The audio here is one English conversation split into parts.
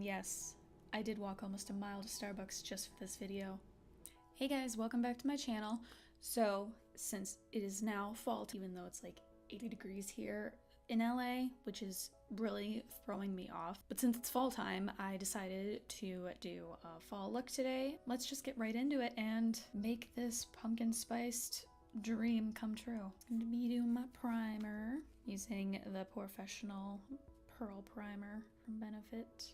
And yes, I did walk almost a mile to Starbucks just for this video. Hey guys, welcome back to my channel. So, since it is now fall, even though it's like 80 degrees here in LA, which is really throwing me off, but since it's fall time, I decided to do a fall look today. Let's just get right into it and make this pumpkin spiced dream come true. I'm going to be doing my primer using the POREfessional Pearl Primer from Benefit.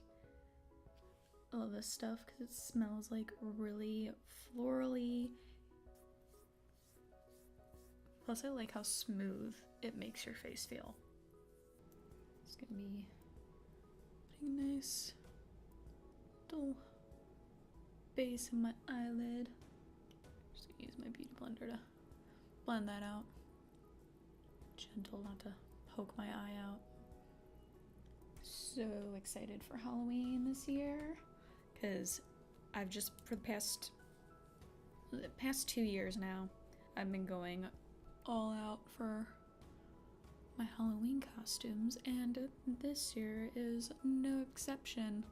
I love this stuff because it smells like really florally. Plus I like how smooth it makes your face feel. It's gonna be putting a nice little base in my eyelid. Just gonna use my beauty blender to blend that out. Gentle, not to poke my eye out. So excited for Halloween this year because I've just, for the past 2 years now, I've been going all out for my Halloween costumes, and this year is no exception.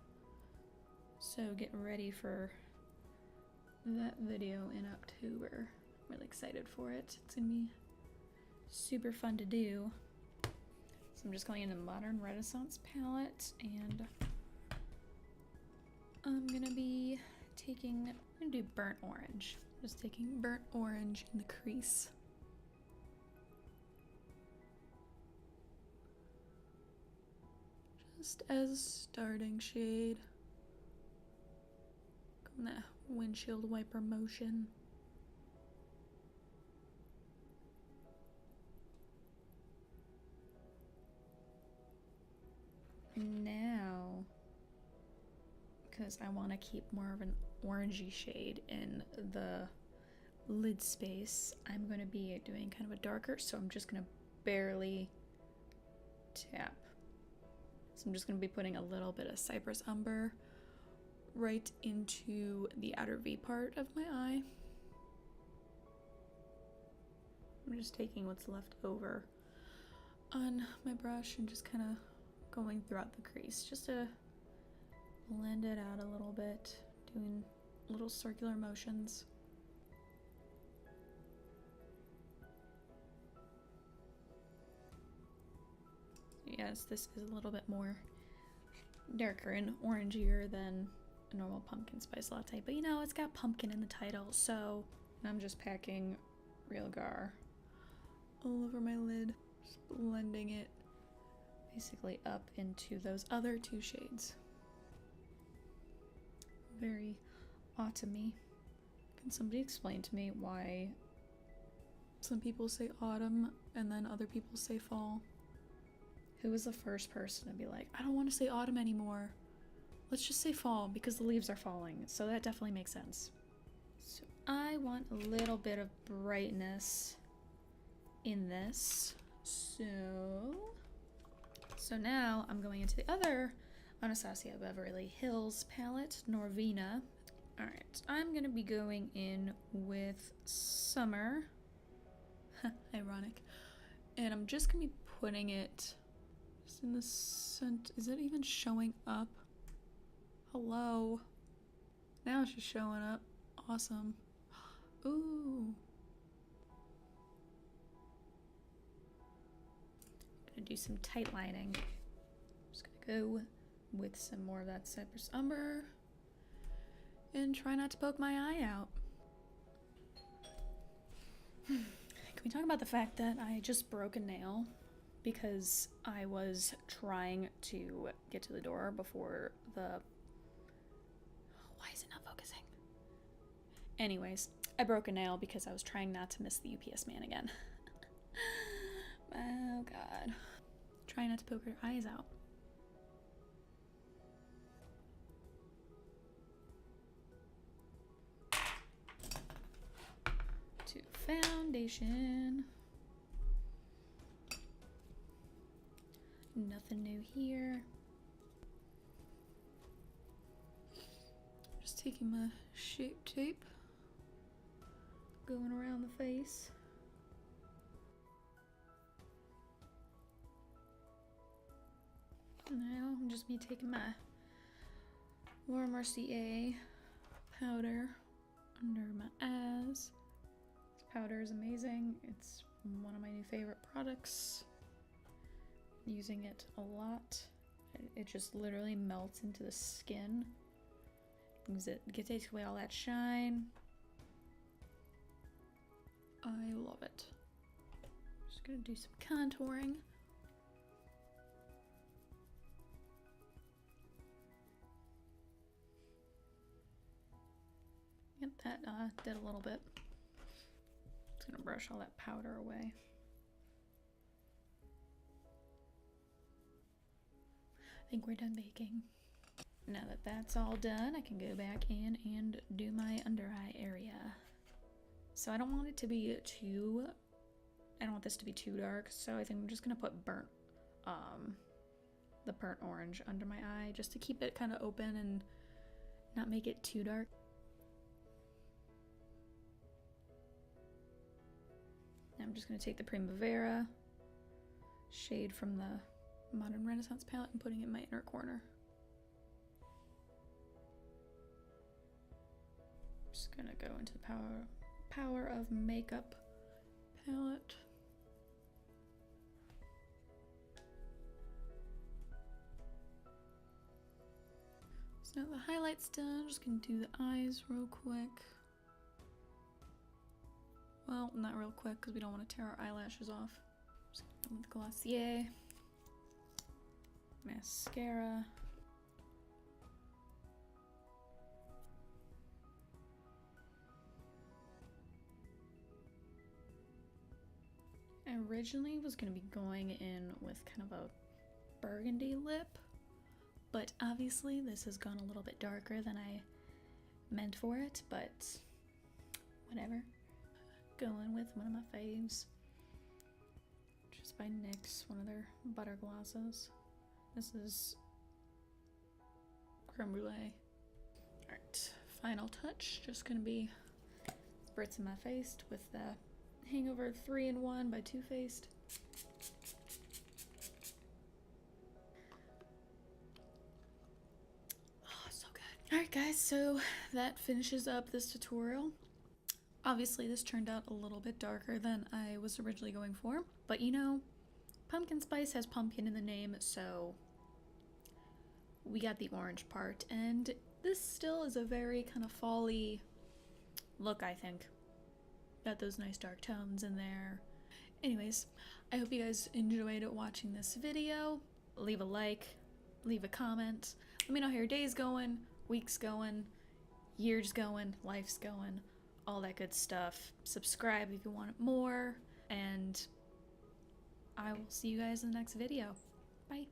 So get ready for that video in October. I'm really excited for it. It's gonna be super fun to do. So I'm just going in the Modern Renaissance palette, and I'm gonna do burnt orange. Just taking burnt orange in the crease. Just as a starting shade. Going that windshield wiper motion. Now, because I want to keep more of an orangey shade in the lid space, I'm going to be doing kind of a darker, so I'm just going to barely tap. So I'm just going to be putting a little bit of Cypress Umber right into the outer V part of my eye. I'm just taking what's left over on my brush and just kind of going throughout the crease just to blend it out a little bit, doing little circular motions. Yes, this is a little bit more darker and orangier than a normal pumpkin spice latte, but you know, it's got pumpkin in the title, so I'm just packing Real Gar all over my lid, just blending it basically up into those other two shades. Very autumny. Can somebody explain to me why some people say autumn and then other people say fall? Who was the first person to be like, I don't want to say autumn anymore. Let's just say fall because the leaves are falling. So that definitely makes sense. So I want a little bit of brightness in this. So now I'm going into the other Anastasia Beverly Hills palette, Norvina. Alright, I'm going to be going in with Summer. Ironic. And I'm just going to be putting it just in the scent. Is it even showing up? Hello. Now it's just showing up. Awesome. Ooh. Gonna do some tight lining. Just gonna go with some more of that Cypress Umber and try not to poke my eye out. Can we talk about the fact that I just broke a nail because I was trying to get to the door before the... Why is it not focusing? Anyways, I broke a nail because I was trying not to miss the UPS man again. Oh god. Try not to poke her eyes out. To foundation. Nothing new here. Just taking my Shape Tape, going around the face. Now I'm just me taking my more MERCIER powder under my eyes. This powder is amazing. It's one of my new favorite products. Using it a lot. It just literally melts into the skin. It takes away all that shine. I love it. Just gonna do some contouring. Yep, that did a little bit. Just gonna brush all that powder away. I think we're done baking. Now that that's all done, I can go back in and do my under eye area. So I don't want it to be too, I don't want this to be too dark, so I think I'm just gonna put the burnt orange under my eye just to keep it kind of open and not make it too dark. I'm just gonna take the Primavera shade from the Modern Renaissance palette and putting it in my inner corner. Just gonna go into the Power of Makeup palette. So now the highlight's done, I'm just gonna do the eyes real quick. Well, not real quick because we don't want to tear our eyelashes off. Just gonna go with Glossier Mascara. I originally was going to be going in with kind of a burgundy lip, but obviously this has gone a little bit darker than I meant for it, but whatever. Going with one of my faves, just by NYX, one of their butter glosses. This is Crème Brulee. Alright, final touch, just gonna be spritz in my face with the Hangover 3-in-1 by Too Faced. Oh, so good. Alright guys, so that finishes up this tutorial. Obviously this turned out a little bit darker than I was originally going for, but you know, pumpkin spice has pumpkin in the name, so we got the orange part, and this still is a very kind of fall-y look, I think. Got those nice dark tones in there. Anyways, I hope you guys enjoyed watching this video. Leave a like, leave a comment. Let me know how your day's going, week's going, year's going, life's going, all that good stuff. Subscribe if you want more, and I will see you guys in the next video. Bye.